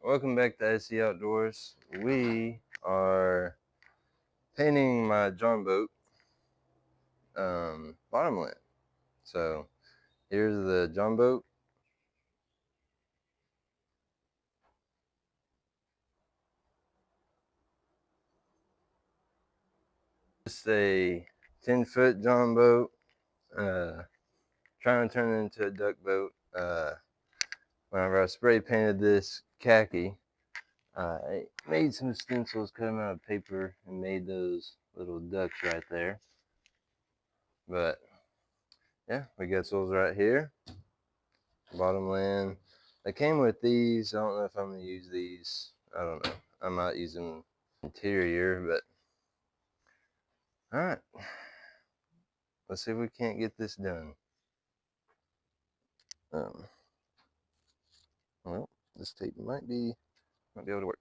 Welcome back to SC Outdoors. We are painting my John boat, bottomland. So here's the John boat. Just a 10-foot John boat. Trying to turn it into a duck boat. Whenever I spray painted this khaki, I made some stencils, cut them out of paper, and made those little ducks right there. But yeah, we got those right here. Bottomland. They came with these. I don't know if I'm gonna use these. I don't know. I might use them interior, but all right. Let's see if we can't get this done. Um, well, this tape might be able to work.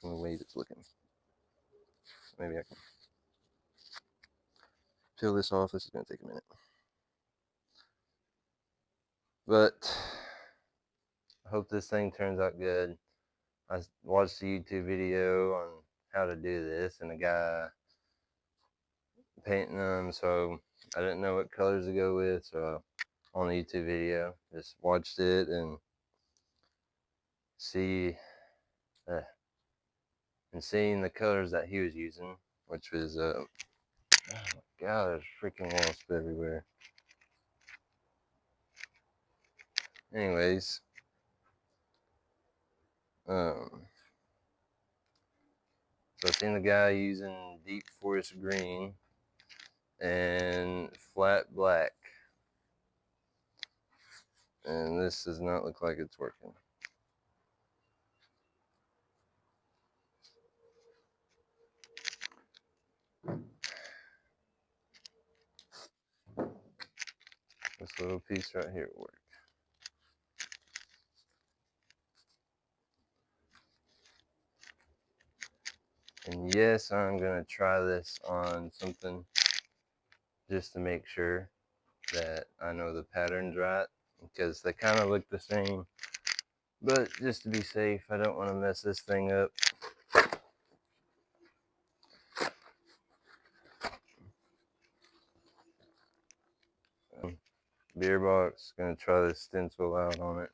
From the way it's looking, maybe I can peel this off. This is gonna take a minute, but I hope this thing turns out good. I watched a YouTube video on how to do this, and a guy painting them, so I didn't know what colors to go with, so on the YouTube video just watched it and seeing the colors that he was using, which was oh my god, there's freaking wasp everywhere. Anyways, so I've seen the guy using deep forest green and flat black, and this does not look like it's working. This little piece right here will work. And yes, I'm gonna try this on something just to make sure that I know the pattern's right, because they kind of look the same. But just to be safe, I don't want to mess this thing up. Beer box, gonna try this stencil out on it.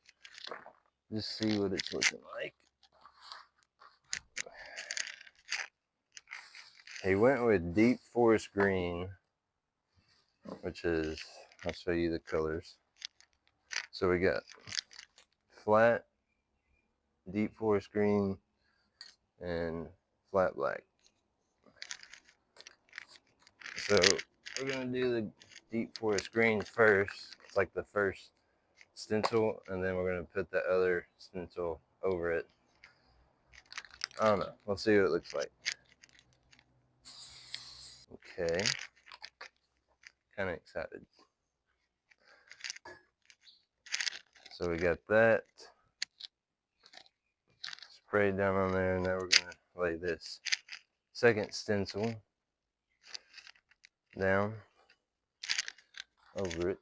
Just see what it's looking like. He went with deep forest green, which is, I'll show you the colors. So we got flat, deep forest green, and flat black. So we're gonna do the deep forest green first. It's like the first stencil, and then we're gonna put the other stencil over it. I don't know. We'll see what it looks like. Okay. Kind of excited. So we got that sprayed down on there, and now we're gonna lay this second stencil down over it.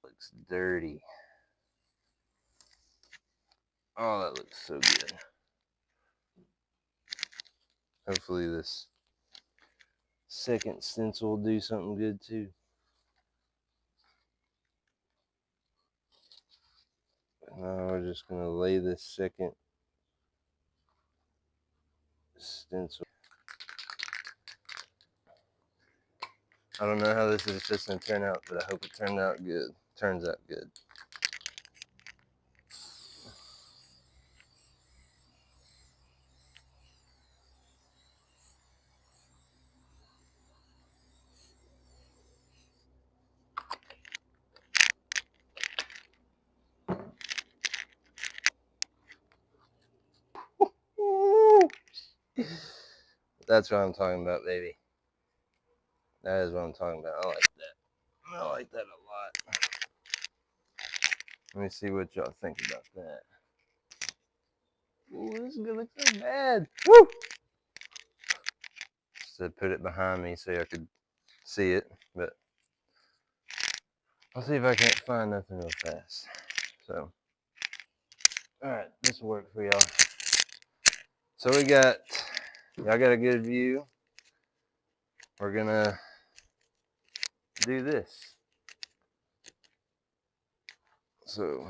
Looks dirty. Oh, that looks so good. Hopefully this second stencil will do something good too. Now we're just gonna lay this second stencil. I don't know how this is just gonna turn out, but I hope it turns out good. That's what I'm talking about, baby. That is what I'm talking about. I like that. I like that a lot. Let me see what y'all think about that. Ooh, this is gonna look so bad. Woo! Just to put it behind me so I could see it, but I'll see if I can't find nothing real fast. So, all right, this will work for y'all. So y'all got a good view. We're gonna do this. So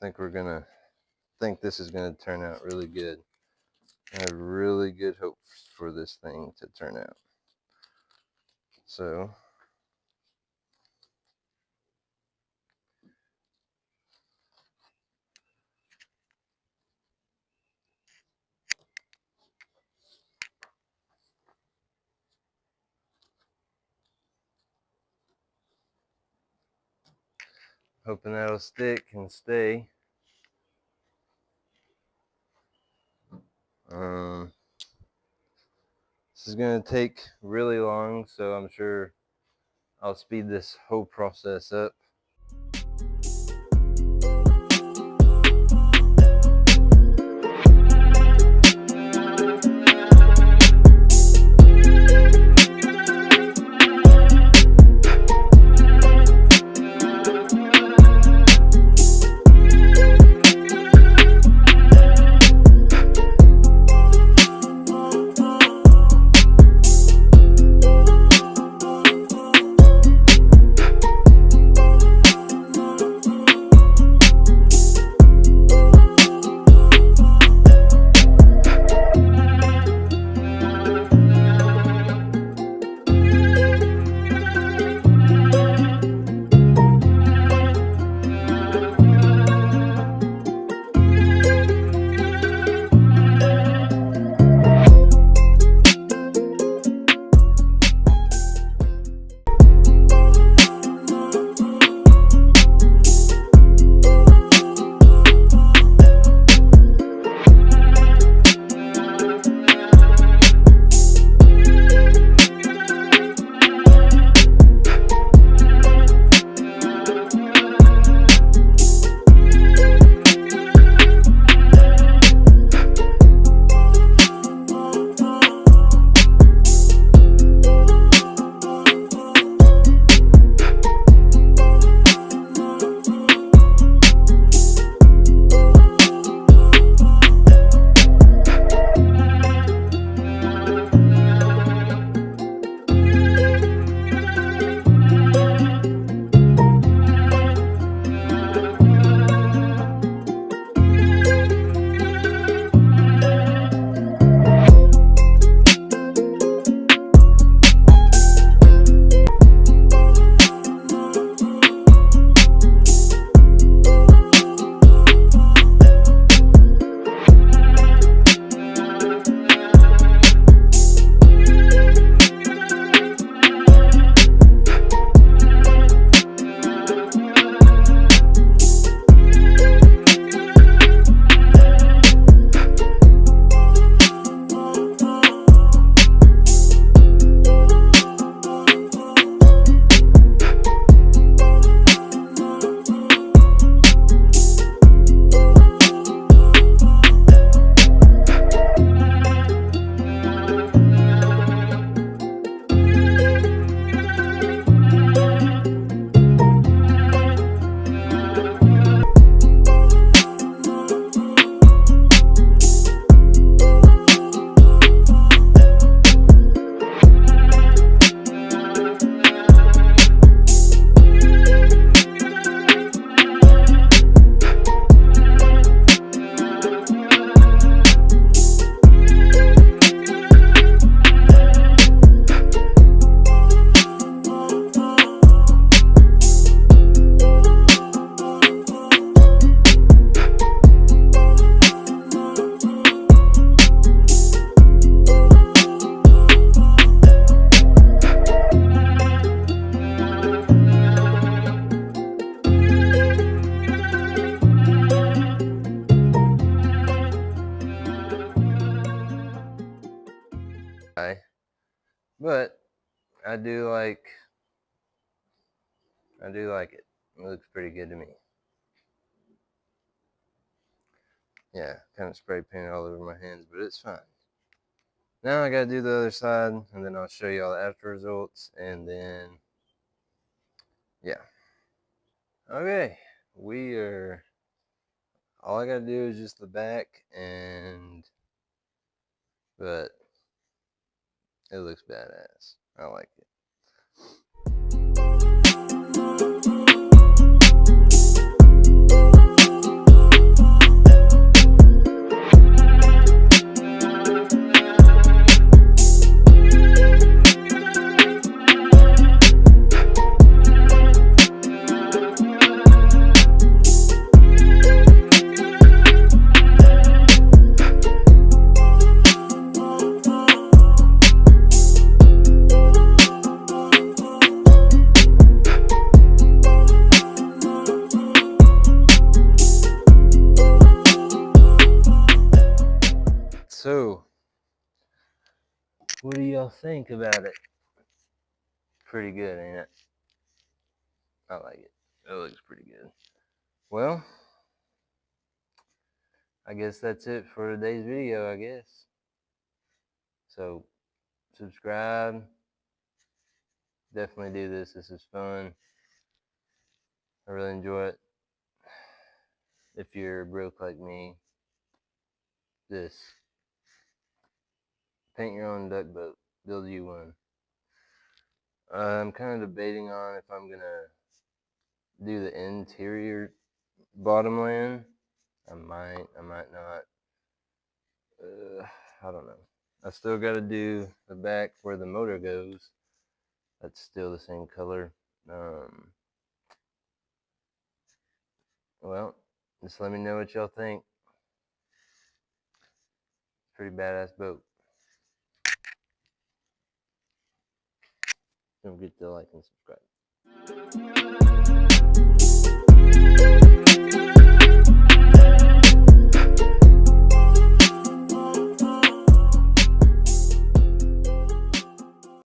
I think this is gonna turn out really good. I have really good hopes for this thing to turn out. So hoping that'll stick and stay. This is gonna take really long, so I'm sure I'll speed this whole process up. But I do like it. It looks pretty good to me. Yeah, kind of spray painted all over my hands, but it's fine. Now I gotta do the other side, and then I'll show you all the after results, and then yeah. Okay, we are. All I gotta do is just the back, but it looks badass. I like it. So, what do y'all think about it? Pretty good, ain't it? I like it. It looks pretty good. Well, I guess that's it for today's video, I guess. So, subscribe. Definitely do this. This is fun. I really enjoy it. If you're broke like me, this. Paint your own duck boat. Build you one. I'm kind of debating on if I'm gonna do the interior bottomland. I might not. I don't know. I still gotta do the back where the motor goes. That's still the same color. Well, just let me know what y'all think. Pretty badass boat. Don't forget to like and subscribe.